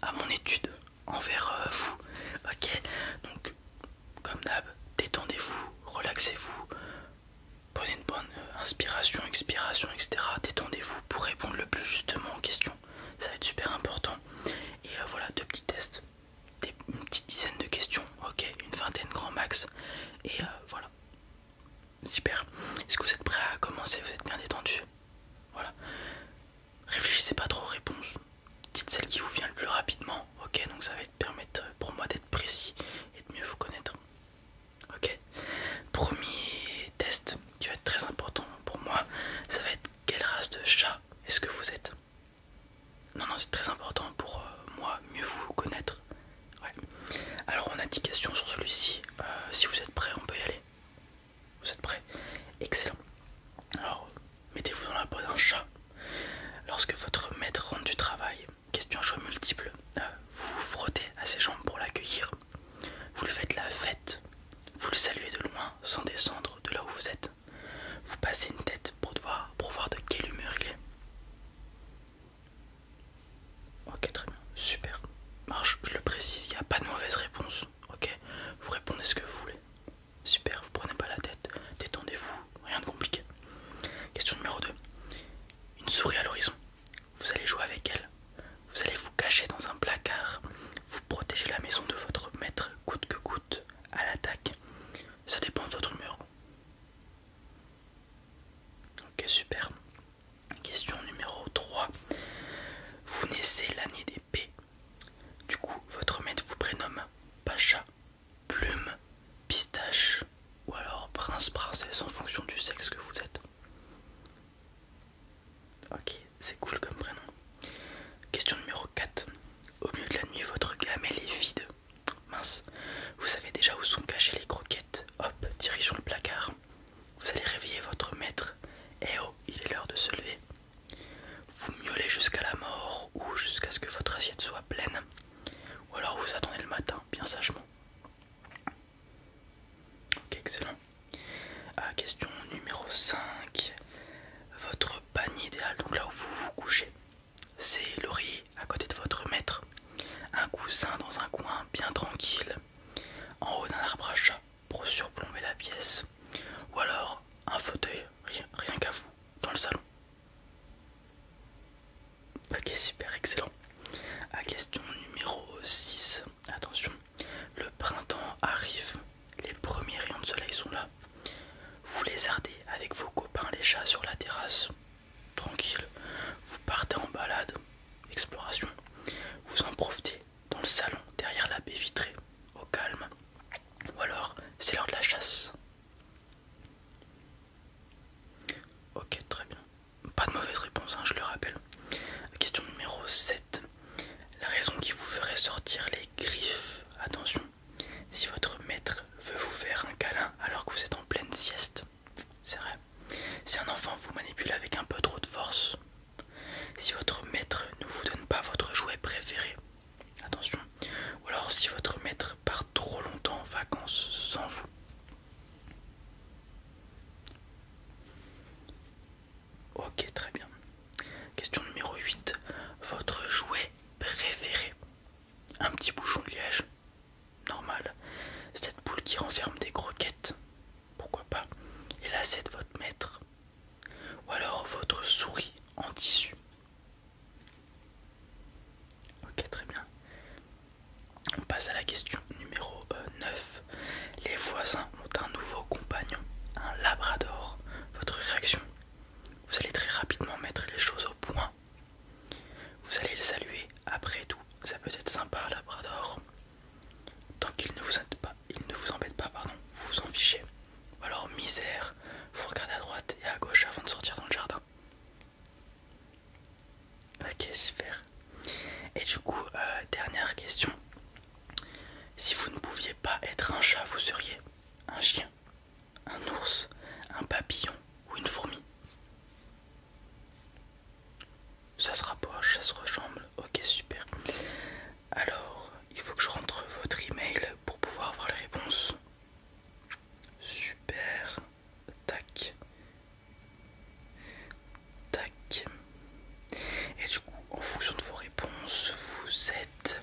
à mon étude envers vous. Ok, donc comme d'hab, détendez-vous, relaxez-vous, prenez une bonne inspiration, expiration, etc. Détendez-vous pour répondre le plus justement aux questions. Ça va être super important. Et voilà, deux petits tests, une petite dizaine de questions, ok, une vingtaine grand max. Et voilà, super. Est-ce que vous êtes prêts à commencer? Vous êtes bien détendu? Voilà. Réfléchissez pas trop aux réponses. Dites celle qui vous vient le plus rapidement, ok, donc ça va permettre pour moi d'être précis et de mieux vous connaître. Ok. Premier test qui va être très important pour moi, ça va être quelle race de chat est-ce que vous êtes? Non, non, c'est très important pour moi, mieux vous connaître. Ouais. Alors on a 10 questions sur celui-ci. Si vous êtes prêts, on peut y aller. Vous êtes prêts? Excellent. Alors, mettez-vous dans la peau d'un chat. Lorsque votre maître rentre du travail, question à choix multiple, vous vous frottez à ses jambes pour l'accueillir. Vous lui faites la fête. Vous le saluez de loin sans descendre de là où vous êtes. Vous passez une tête pour voir de quelle humeur il est. Ok, très bien, super. Alors, je le précise, il n'y a pas de mauvaise réponse. Ok, vous répondez ce que vous voulez. Super, vous prenez pas la tête, détendez-vous, rien de compliqué. Question numéro 2. Une souris à l'horizon. Vous allez jouer avec elle. Vous allez vous cacher dans un placard. Vous protégez la maison de votre maître coûte que coûte à l'attaque. Ça dépend de votre humeur. Ok, super. Question numéro 3. Vous naissez l'année d'épée. Du coup, votre maître vous prénomme Pacha, Plume, Pistache ou alors Prince, Princesse en fonction du sexe que vous êtes. Ok, c'est cool comme prénom. Question numéro 4. Au milieu de la nuit, votre gamelle est vide. Mince, vous savez déjà où sont cachées les croquettes. Hop, direction le placard. Vous allez réveiller votre maître. Eh oh, il est l'heure de se lever. Vous miaulez jusqu'à la mort ou jusqu'à ce que votre assiette soit pleine. Ou alors vous attendez le matin, bien sagement. Ok, excellent. Question numéro 5. Votre panier idéal, donc là où vous vous couchez, c'est l'oreiller à côté de votre maître, un coussin dans un coin bien tranquille, en haut d'un arbre à chat pour surplomber la pièce, ou alors un fauteuil, rien qu'à vous, dans le salon. Ok, super, excellent. Question numéro 6. Attention, le printemps arrive, les premiers rayons de soleil sont là. Vous lézardez avec vos copains les chats sur la terrasse. Tranquille, vous partez en balade, exploration. Vous en profitez dans le salon derrière la baie vitrée, au calme. Ou alors, c'est l'heure de la chasse. Ok, très bien. Pas de mauvaise réponse, hein, je le rappelle. Question numéro 7. La raison qui vous ferait sortir les griffes. Attention, si votre maître veut vous faire un câlin alors que vous êtes en pleine sieste. C'est vrai. Si un enfant vous manipule avec un peu trop de force. Si votre maître ne vous donne pas votre jouet préféré. Attention. Ou alors si votre maître part trop longtemps en vacances sans vous. Ok, très bien. Question numéro 8. Votre jouet préféré. Un petit bouchon de liège. Normal. Cette boule qui renferme des croquettes. Pourquoi pas. Et lacet de votre maître. Ou alors votre souris en tissu. Ok, très bien. On passe à la question numéro 9. Les voisins ont un nouveau compagnon, un labrador. Votre réaction? Vous allez très rapidement mettre les choses au point. Vous allez le saluer. Après tout, ça peut être sympa un labrador. Tant qu'il ne vous embête pas, pardon, vous vous en fichez. Ou alors misère, vous regardez à droite et à gauche avant de sortir dans le jardin. Ok, super. Et du coup, dernière question. Si vous ne pouviez pas être un chat, vous seriez un chien, un ours, un papillon ou une fourmi? Ça se rapproche, ça se ressemble. Ok, super. Alors, il faut que je rentre votre email pour pouvoir voir les réponses. Super. Tac. Tac. Et du coup, en fonction de vos réponses, vous êtes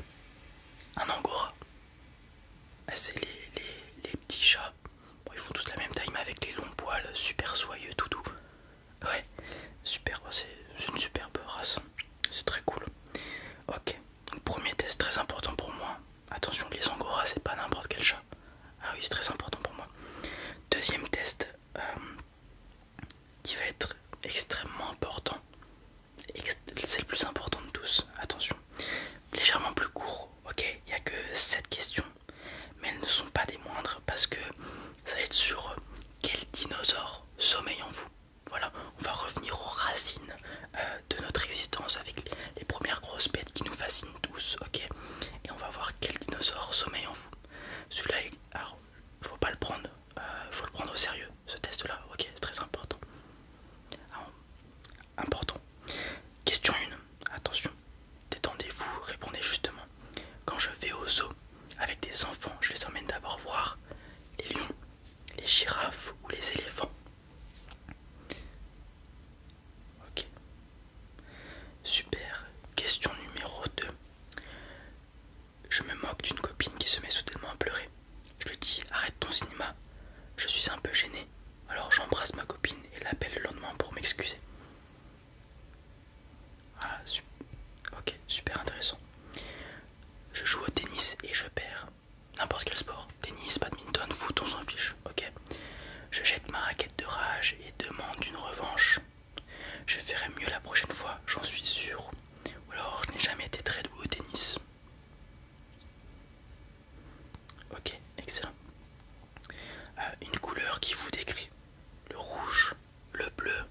c'est les petits chats. Bon, ils font tous la même taille, mais avec les longs poils, super soyeux, tout doux. Ouais, super, c'est une superbe race. C'est très cool. Ok, donc, premier test très important pour moi. Attention, les Angora, c'est pas n'importe quel chat. Ah oui, c'est très important pour moi. Deuxième test qui va être extrêmement important. C'est le plus important de tous. Attention, légèrement plus court. Ok, il n'y a que 7 questions, mais elles ne sont pas des moindres parce que ça va être sur quel dinosaure sommeille en vous. Voilà, on va revenir aux racines de notre existence avec les premières grosses bêtes qui nous fascinent tous, ok. Et on va voir quel dinosaure sommeille en vous. Celui-là, alors, faut pas le prendre, faut le prendre au sérieux, ce test-là, ok, c'est très important. Alors, important. Question 1, attention, détendez-vous, répondez justement. Quand je vais au zoo avec des enfants, je les emmène d'abord voir les lions, les girafes ou les éléphants. Ok. Super. Question numéro 2. Je me moque d'une copine qui se met soudainement à pleurer. Je lui dis arrête ton cinéma. Je suis un peu gêné. Alors j'embrasse ma copine et l'appelle le lendemain pour m'excuser. Ah, ok, super intéressant. Je joue au tennis et je perds. N'importe quel sport. Tennis, badminton, foot, on s'en fiche. Ok. Je jette ma raquette de rage et demande une revanche. Je ferai mieux la prochaine fois, j'en suis sûr. Ou alors je n'ai jamais été très doué au tennis. Ok, excellent. Une couleur qui vous décrit. Le rouge, le bleu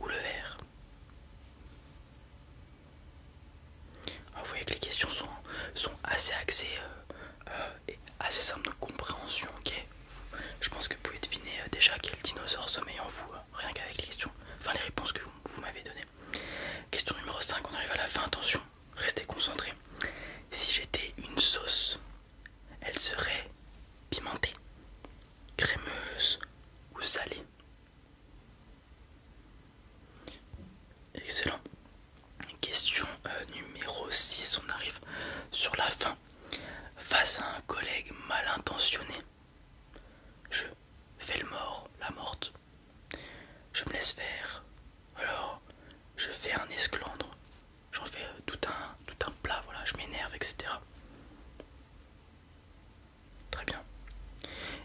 ou le vert. Alors, vous voyez que les questions sont assez axées et assez simples de compréhension, ok. Je pense que vous pouvez deviner déjà quel dinosaure sommeille en vous, rien qu'avec les questions, enfin les réponses que vous m'avez données. Question numéro 5, on arrive à la fin, attention, restez concentrés. Si j'étais une sauce, elle serait pimentée, crémeuse ou salée? Excellent. Question numéro 6, on arrive sur la fin. Face à un collègue mal intentionné, je fais le mort, la morte. Je me laisse faire. Alors, je fais un esclandre. J'en fais tout un plat, voilà, je m'énerve, etc. Très bien.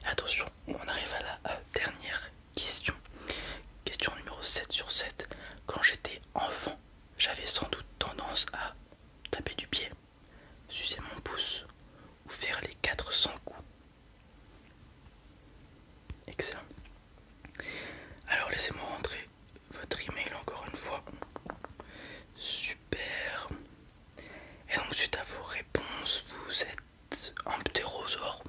Et attention, on arrive à la dernière question. Question numéro 7 sur 7. Quand j'étais enfant, j'avais sans doute tendance à taper du pied, sucer mon pouce ou faire les 400 coups. Excellent. Alors laissez-moi rentrer votre email encore une fois. Super. Et donc suite à vos réponses, vous êtes un ptérosaure.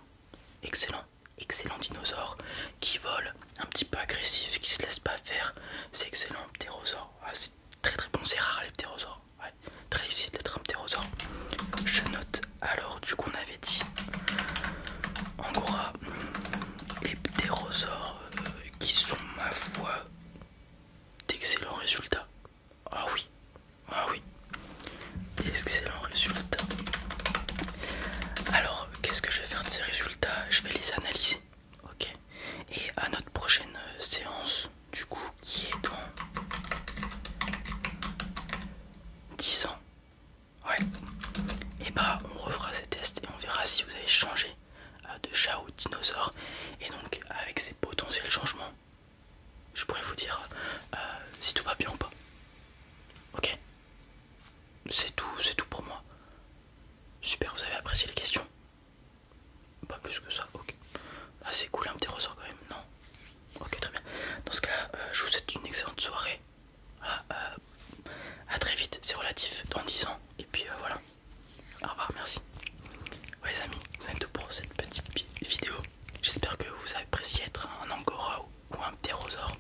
Excellent. Excellent dinosaure qui vole, un petit peu agressif, qui se laisse pas faire. C'est excellent, ptérosaure. Ah, c'est très très bon, c'est rare les ptérosaures. Ouais, très difficile d'être un ptérosaure. Je note. Alors du coup on avait dit Angora et ptérosaures qui sont ma foi d'excellents résultats. Ah oui, ah oui, excellents résultats. Alors qu'est-ce que je vais faire de ces résultats? Je vais les analyser. Ok. Et à notre prochaine séance, du coup, qui est dans 10 ans. Ouais. Et bah on refera ces tests et on verra si vous avez changé de chat ou de dinosaure. Et donc avec ces potentiels changements, je pourrais vous dire si tout va bien ou pas. Ok. C'est tout pour moi. Super, vous avez apprécié les questions? Pas plus que ça, ok. Ah c'est cool un petit ressort quand même, non? Ok, très bien. Dans ce cas-là, je vous souhaite une excellente soirée. À très vite, c'est relatif, dans 10 ans. Et puis voilà. Au revoir, merci. Ouais les amis, c'est tout pour cette petite vidéo. J'espère que vous avez apprécié être un angora ou un ptérosaure.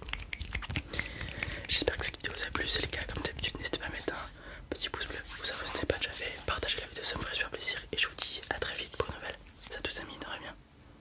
J'espère que cette vidéo vous a plu, c'est le cas comme d'habitude. N'hésitez pas à mettre un petit pouce bleu, vous abonner si ce n'est pas déjà fait, partagez la vidéo, ça me ferait super plaisir. Et je vous